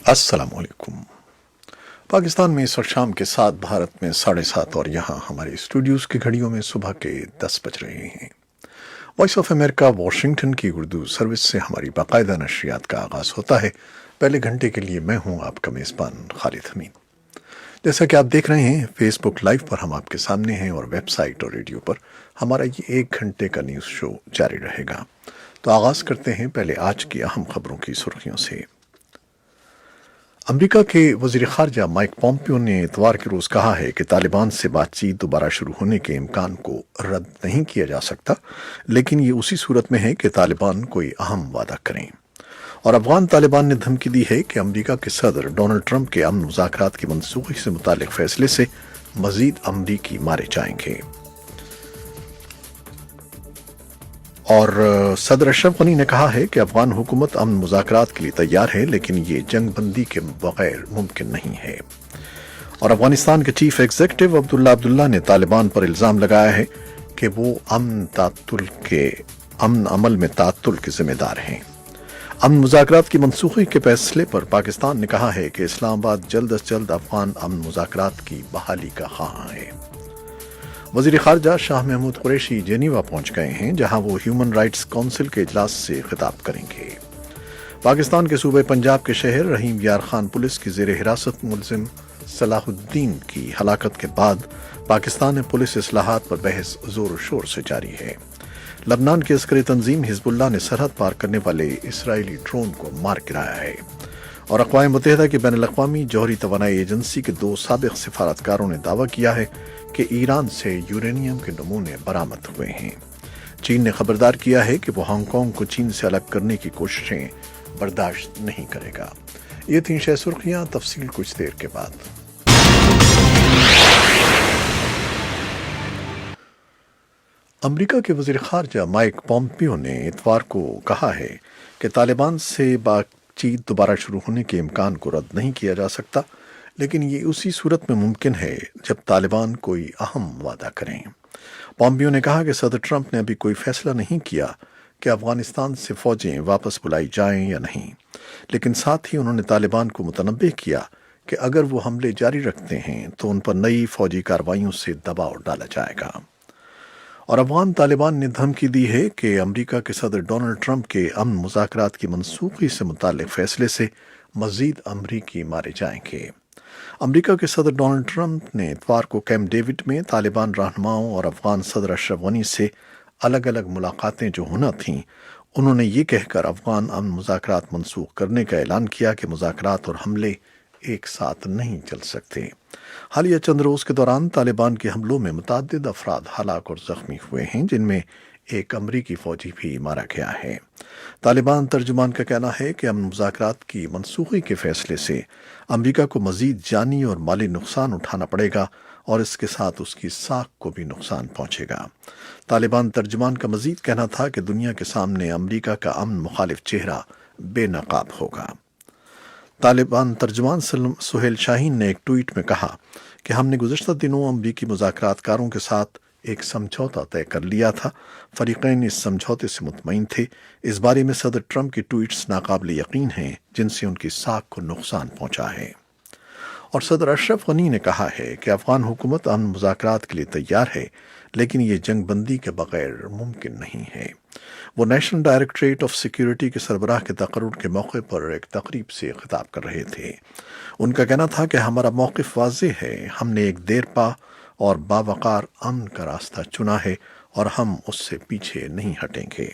السلام علیکم۔ پاکستان میں اس وقت شام کے 7، بھارت میں 7:30، اور یہاں ہمارے اسٹوڈیوز کی گھڑیوں میں صبح کے 10 بج رہے ہیں۔ وائس آف امریکہ واشنگٹن کی اردو سروس سے ہماری باقاعدہ نشریات کا آغاز ہوتا ہے۔ پہلے گھنٹے کے لیے میں ہوں آپ کا میزبان خالد حمید۔ جیسا کہ آپ دیکھ رہے ہیں فیس بک لائیو پر ہم آپ کے سامنے ہیں، اور ویب سائٹ اور ریڈیو پر ہمارا یہ 1 گھنٹے کا نیوز شو جاری رہے گا۔ تو آغاز کرتے ہیں پہلے آج کی اہم خبروں کی سرخیوں سے۔ امریکہ کے وزیر خارجہ مائک پومپیو نے اتوار کے روز کہا ہے کہ طالبان سے بات چیت دوبارہ شروع ہونے کے امکان کو رد نہیں کیا جا سکتا، لیکن یہ اسی صورت میں ہے کہ طالبان کوئی اہم وعدہ کریں۔ اور افغان طالبان نے دھمکی دی ہے کہ امریکہ کے صدر ڈونلڈ ٹرمپ کے امن مذاکرات کی منسوخی سے متعلق فیصلے سے مزید امریکی مارے جائیں گے۔ اور صدر اشرف غنی نے کہا ہے کہ افغان حکومت امن مذاکرات کے لیے تیار ہے، لیکن یہ جنگ بندی کے بغیر ممکن نہیں ہے۔ اور افغانستان کے چیف ایگزیکٹو عبداللہ نے طالبان پر الزام لگایا ہے کہ وہ امن عمل میں تعطل کے ذمہ دار ہیں۔ امن مذاکرات کی منسوخی کے فیصلے پر پاکستان نے کہا ہے کہ اسلام آباد جلد از جلد افغان امن مذاکرات کی بحالی کا خواہاں ہے۔ وزیر خارجہ شاہ محمود قریشی جنیوا پہنچ گئے ہیں، جہاں وہ ہیومن رائٹس کونسل کے اجلاس سے خطاب کریں گے۔ پاکستان کے صوبے پنجاب کے شہر رحیم یار خان پولیس کی زیر حراست ملزم صلاح الدین کی ہلاکت کے بعد پاکستان میں پولیس اصلاحات پر بحث زور و شور سے جاری ہے۔ لبنان کی عسکری تنظیم حزب اللہ نے سرحد پار کرنے والے اسرائیلی ڈرون کو مار گرایا ہے۔ اور اقوام متحدہ کی بین الاقوامی جوہری توانائی ایجنسی کے 2 سابق سفارتکاروں نے دعویٰ کیا ہے کہ ایران سے یورینیم کے نمونے برآمد ہوئے ہیں۔ چین نے خبردار کیا ہے کہ وہ ہانگ کانگ کو چین سے الگ کرنے کی کوششیں برداشت نہیں کرے گا۔ یہ تھیں شہ سرخیاں، تفصیل کچھ دیر کے بعد۔ امریکہ کے وزیر خارجہ مائک پومپیو نے اتوار کو کہا ہے کہ طالبان سے بات چیت دوبارہ شروع ہونے کے امکان کو رد نہیں کیا جا سکتا، لیکن یہ اسی صورت میں ممکن ہے جب طالبان کوئی اہم وعدہ کریں۔ پومپیو نے کہا کہ صدر ٹرمپ نے ابھی کوئی فیصلہ نہیں کیا کہ افغانستان سے فوجیں واپس بلائی جائیں یا نہیں، لیکن ساتھ ہی انہوں نے طالبان کو متنبہ کیا کہ اگر وہ حملے جاری رکھتے ہیں تو ان پر نئی فوجی کارروائیوں سے دباؤ ڈالا جائے گا۔ اور افغان طالبان نے دھمکی دی ہے کہ امریکہ کے صدر ڈونلڈ ٹرمپ کے امن مذاکرات کی منسوخی سے متعلق فیصلے سے مزید امریکی مارے جائیں گے۔ امریکہ کے صدر ڈونلڈ ٹرمپ نے اتوار کو کیمپ ڈیوڈ میں طالبان رہنماؤں اور افغان صدر اشرف غنی سے الگ الگ ملاقاتیں جو ہونا تھیں، انہوں نے یہ کہہ کر افغان امن مذاکرات منسوخ کرنے کا اعلان کیا کہ مذاکرات اور حملے ایک ساتھ نہیں چل سکتے۔ حالیہ چند روز کے دوران طالبان کے حملوں میں متعدد افراد ہلاک اور زخمی ہوئے ہیں، جن میں ایک امریکی فوجی بھی مارا گیا ہے۔ طالبان ترجمان کا کہنا ہے کہ امن مذاکرات کی منسوخی کے فیصلے سے امریکہ کو مزید جانی اور مالی نقصان اٹھانا پڑے گا، اور اس کے ساتھ اس کی ساکھ کو بھی نقصان پہنچے گا۔ طالبان ترجمان کا مزید کہنا تھا کہ دنیا کے سامنے امریکہ کا امن مخالف چہرہ بے نقاب ہوگا۔ طالبان ترجمان سہیل شاہین نے ایک ٹویٹ میں کہا کہ ہم نے گزشتہ دنوں امریکی مذاکرات کاروں کے ساتھ ایک سمجھوتا طے کر لیا تھا۔ فریقین اس سمجھوتے سے مطمئن تھے۔ اس بارے میں صدر ٹرمپ کی ٹویٹس ناقابل یقین ہیں، جن سے ان کی ساکھ کو نقصان پہنچا ہے۔ اور صدر اشرف غنی نے کہا ہے کہ افغان حکومت امن مذاکرات کے لیے تیار ہے، لیکن یہ جنگ بندی کے بغیر ممکن نہیں ہے۔ وہ نیشنل ڈائریکٹوریٹ آف سیکیورٹی کے سربراہ کے تقرر کے موقع پر ایک تقریب سے خطاب کر رہے تھے۔ ان کا کہنا تھا کہ ہمارا موقف واضح ہے، ہم نے ایک دیرپا اور باوقار امن کا راستہ چنا ہے، اور ہم اس سے پیچھے نہیں ہٹیں گے۔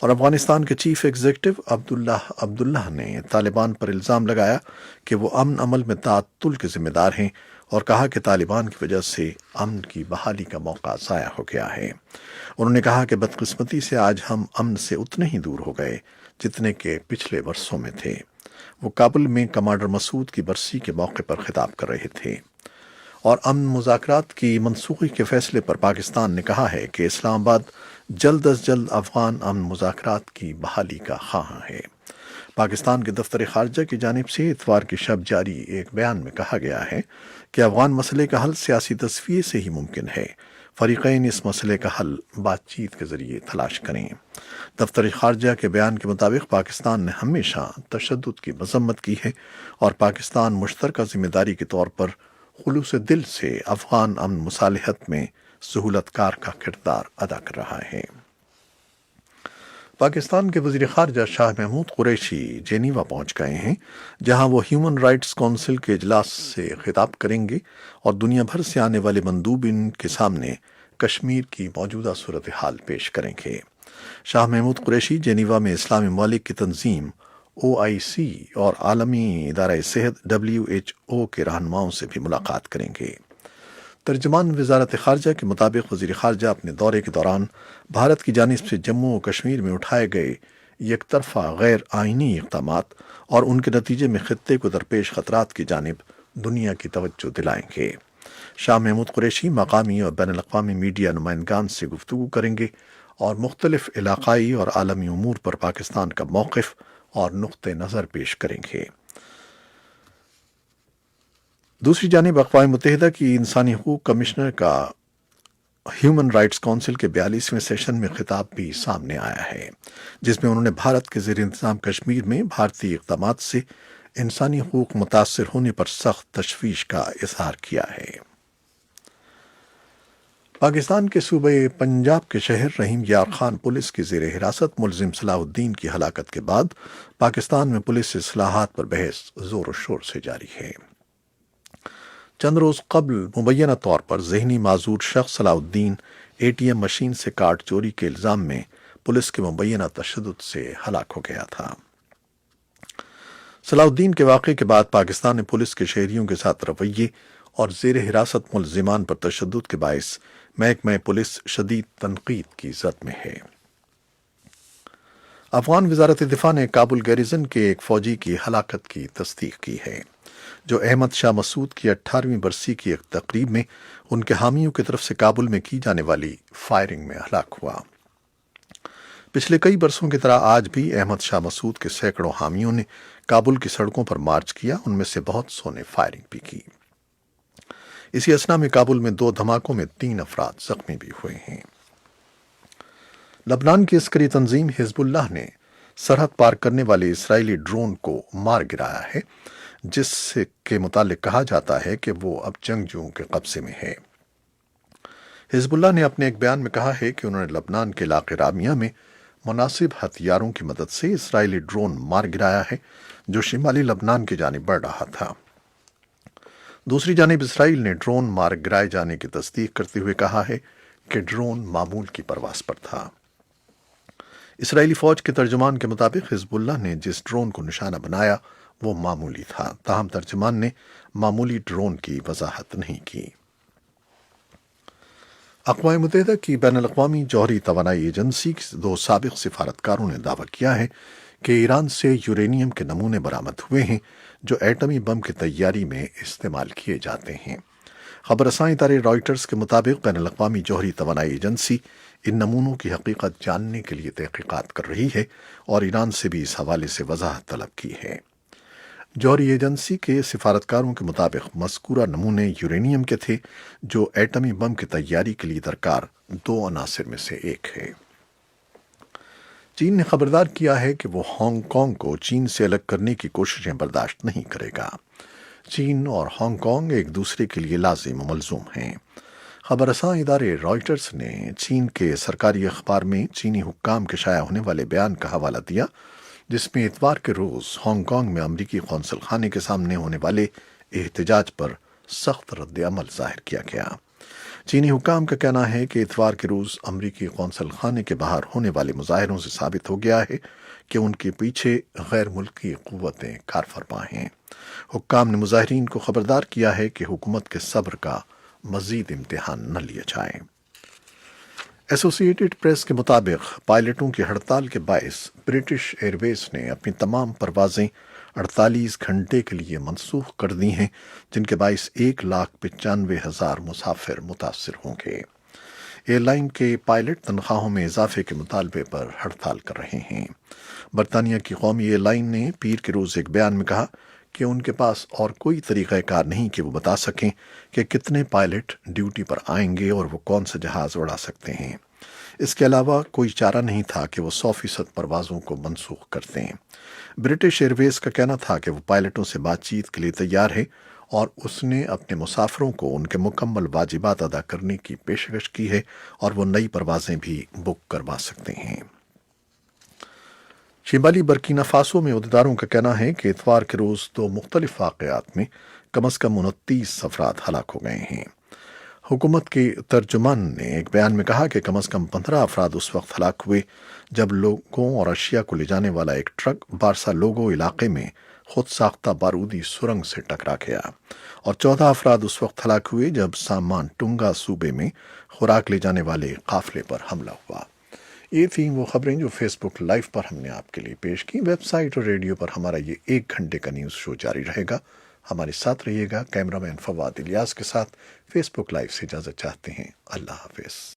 اور افغانستان کے چیف ایگزیکٹو عبداللہ نے طالبان پر الزام لگایا کہ وہ امن عمل میں تعطل کے ذمہ دار ہیں، اور کہا کہ طالبان کی وجہ سے امن کی بحالی کا موقع ضائع ہو گیا ہے۔ انہوں نے کہا کہ بدقسمتی سے آج ہم امن سے اتنے ہی دور ہو گئے جتنے کہ پچھلے برسوں میں تھے۔ وہ کابل میں کمانڈر مسعود کی برسی کے موقع پر خطاب کر رہے تھے۔ اور امن مذاکرات کی منسوخی کے فیصلے پر پاکستان نے کہا ہے کہ اسلام آباد جلد از جلد افغان امن مذاکرات کی بحالی کا خواہاں ہے۔ پاکستان کے دفتر خارجہ کی جانب سے اتوار کی شب جاری ایک بیان میں کہا گیا ہے کہ افغان مسئلے کا حل سیاسی تصفیے سے ہی ممکن ہے۔ فریقین اس مسئلے کا حل بات چیت کے ذریعے تلاش کریں۔ دفتر خارجہ کے بیان کے مطابق پاکستان نے ہمیشہ تشدد کی مذمت کی ہے اور پاکستان مشترکہ ذمہ داری کے طور پر خلوص دل سے افغان امن مصالحت میں سہولت کار کا کردار ادا کر رہا ہے۔ پاکستان کے وزیر خارجہ شاہ محمود قریشی جنیوا پہنچ گئے ہیں، جہاں وہ ہیومن رائٹس کونسل کے اجلاس سے خطاب کریں گے اور دنیا بھر سے آنے والے مندوبین کے سامنے کشمیر کی موجودہ صورتحال پیش کریں گے۔ شاہ محمود قریشی جنیوا میں اسلامی ممالک کی تنظیم OIC اور عالمی ادارہ صحت WHO کے رہنماؤں سے بھی ملاقات کریں گے۔ ترجمان وزارت خارجہ کے مطابق وزیر خارجہ اپنے دورے کے دوران بھارت کی جانب سے جموں و کشمیر میں اٹھائے گئے یک طرفہ غیر آئینی اقدامات اور ان کے نتیجے میں خطے کو درپیش خطرات کی جانب دنیا کی توجہ دلائیں گے۔ شاہ محمود قریشی مقامی اور بین الاقوامی میڈیا نمائندگان سے گفتگو کریں گے اور مختلف علاقائی اور عالمی امور پر پاکستان کا موقف اور نقطہ نظر پیش کریں گے۔ دوسری جانب اقوام متحدہ کی انسانی حقوق کمشنر کا ہیومن رائٹس کونسل کے 42ویں سیشن میں خطاب بھی سامنے آیا ہے، جس میں انہوں نے بھارت کے زیر انتظام کشمیر میں بھارتی اقدامات سے انسانی حقوق متاثر ہونے پر سخت تشویش کا اظہار کیا ہے۔ پاکستان کے صوبہ پنجاب کے شہر رحیم یار خان پولیس کی زیر حراست ملزم صلاح الدین کی ہلاکت کے بعد پاکستان میں پولیس اصلاحات پر بحث زور و شور سے جاری ہے۔ چند روز قبل مبینہ طور پر ذہنی معذور شخص صلاح الدین ATM مشین سے کارڈ چوری کے الزام میں پولیس کے مبینہ تشدد سے ہلاک ہو گیا تھا۔ صلاح الدین کے واقعے کے بعد پاکستان نے پولیس کے شہریوں کے ساتھ رویے اور زیر حراست ملزمان پر تشدد کے باعث محکمہ پولیس شدید تنقید کی زد میں ہے۔ افغان وزارت دفاع نے کابل گیریزن کے ایک فوجی کی ہلاکت کی تصدیق کی ہے، جو احمد شاہ مسعود کی 18ویں برسی کی ایک تقریب میں ان کے حامیوں کی طرف سے کابل میں کی جانے والی فائرنگ میں ہلاک ہوا۔ پچھلے کئی برسوں کی طرح آج بھی احمد شاہ مسعود کے سینکڑوں حامیوں نے کابل کی سڑکوں پر مارچ کیا، ان میں سے بہت سو نے فائرنگ بھی کی۔ اسی اثنا میں کابل میں 2 دھماکوں میں 3 افراد زخمی بھی ہوئے ہیں۔ لبنان کی عسکری تنظیم حزب اللہ نے سرحد پار کرنے والے اسرائیلی ڈرون کو مار گرایا ہے، جس سے کے متعلق کہا جاتا ہے کہ وہ اب جنگجوؤں کے قبضے میں ہے۔ حزب اللہ نے اپنے ایک بیان میں کہا ہے کہ انہوں نے لبنان کے علاقے رامیہ میں مناسب ہتھیاروں کی مدد سے اسرائیلی ڈرون مار گرایا ہے، جو شمالی لبنان کی جانب بڑھ رہا تھا۔ دوسری جانب اسرائیل نے ڈرون مار گرائے جانے کی تصدیق کرتے ہوئے کہا ہے کہ ڈرون معمول کی پرواز پر تھا۔ اسرائیلی فوج کے ترجمان کے مطابق حزب اللہ نے جس ڈرون کو نشانہ بنایا وہ معمولی تھا، تاہم ترجمان نے معمولی ڈرون کی وضاحت نہیں کی۔ اقوام متحدہ کی بین الاقوامی جوہری توانائی ایجنسی کے 2 سابق سفارتکاروں نے دعویٰ کیا ہے کہ ایران سے یورینیم کے نمونے برآمد ہوئے ہیں جو ایٹمی بم کی تیاری میں استعمال کیے جاتے ہیں۔ خبر رساں ادارے رائٹرز کے مطابق بین الاقوامی جوہری توانائی ایجنسی ان نمونوں کی حقیقت جاننے کے لیے تحقیقات کر رہی ہے اور ایران سے بھی اس حوالے سے وضاحت طلب کی ہے۔ جوہری ایجنسی کے سفارتکاروں کے مطابق مذکورہ نمونے یورینیم کے تھے، جو ایٹمی بم کی تیاری کے لیے درکار 2 عناصر میں سے ایک ہے۔ چین نے خبردار کیا ہے کہ وہ ہانگ کانگ کو چین سے الگ کرنے کی کوششیں برداشت نہیں کرے گا۔ چین اور ہانگ کانگ ایک دوسرے کے لیے لازم و ملزوم ہیں۔ خبر رساں ادارے رائٹرز نے چین کے سرکاری اخبار میں چینی حکام کے شائع ہونے والے بیان کا حوالہ دیا، جس میں اتوار کے روز ہانگ کانگ میں امریکی قونصل خانے کے سامنے ہونے والے احتجاج پر سخت رد عمل ظاہر کیا گیا۔ چینی حکام کا کہنا ہے کہ اتوار کے روز امریکی قونصل خانے کے باہر ہونے والے مظاہروں سے ثابت ہو گیا ہے کہ ان کے پیچھے غیر ملکی قوتیں کار فرما ہیں۔ حکام نے مظاہرین کو خبردار کیا ہے کہ حکومت کے صبر کا مزید امتحان نہ لیا جائے۔ ایسوسی ایٹڈ پریس کے مطابق پائلٹوں کی ہڑتال کے باعث برٹش ایئر ویز نے اپنی تمام پروازیں 48 گھنٹے کے لیے منسوخ کر دی ہیں، جن کے باعث 1,95,000 مسافر متاثر ہوں گے۔ ایئر لائن کے پائلٹ تنخواہوں میں اضافے کے مطالبے پر ہڑتال کر رہے ہیں۔ برطانیہ کی قومی ایئر لائن نے پیر کے روز ایک بیان میں کہا کہ کہ ان کے پاس اور کوئی طریقہ کار نہیں کہ وہ بتا سکیں کہ کتنے پائلٹ ڈیوٹی پر آئیں گے اور وہ کون سے جہاز اڑا سکتے ہیں۔ اس کے علاوہ کوئی چارہ نہیں تھا کہ وہ 100% پروازوں کو منسوخ کر دیں۔ برٹش ایئر ویز کا کہنا تھا کہ وہ پائلٹوں سے بات چیت کے لیے تیار ہے اور اس نے اپنے مسافروں کو ان کے مکمل واجبات ادا کرنے کی پیشکش کی ہے اور وہ نئی پروازیں بھی بک کروا سکتے ہیں۔ شمالی برکینا فاسو میں عہدیداروں کا کہنا ہے کہ اتوار کے روز 2 مختلف واقعات میں کم از کم 29 افراد ہلاک ہو گئے ہیں۔ حکومت کے ترجمان نے ایک بیان میں کہا کہ کم از کم 15 افراد اس وقت ہلاک ہوئے جب لوگوں اور اشیاء کو لے جانے والا ایک ٹرک بارسا لوگو علاقے میں خود ساختہ بارودی سرنگ سے ٹکرا گیا، اور 14 افراد اس وقت ہلاک ہوئے جب سامان ٹنگا صوبے میں خوراک لے جانے والے قافلے پر حملہ ہوا۔ یہ تھیں وہ خبریں جو فیس بک لائیو پر ہم نے آپ کے لیے پیش کی۔ ویب سائٹ اور ریڈیو پر ہمارا یہ 1 گھنٹے کا نیوز شو جاری رہے گا۔ ہمارے ساتھ رہیے گا۔ کیمرہ مین فواد الیاس کے ساتھ فیس بک لائیو سے اجازت چاہتے ہیں۔ اللہ حافظ۔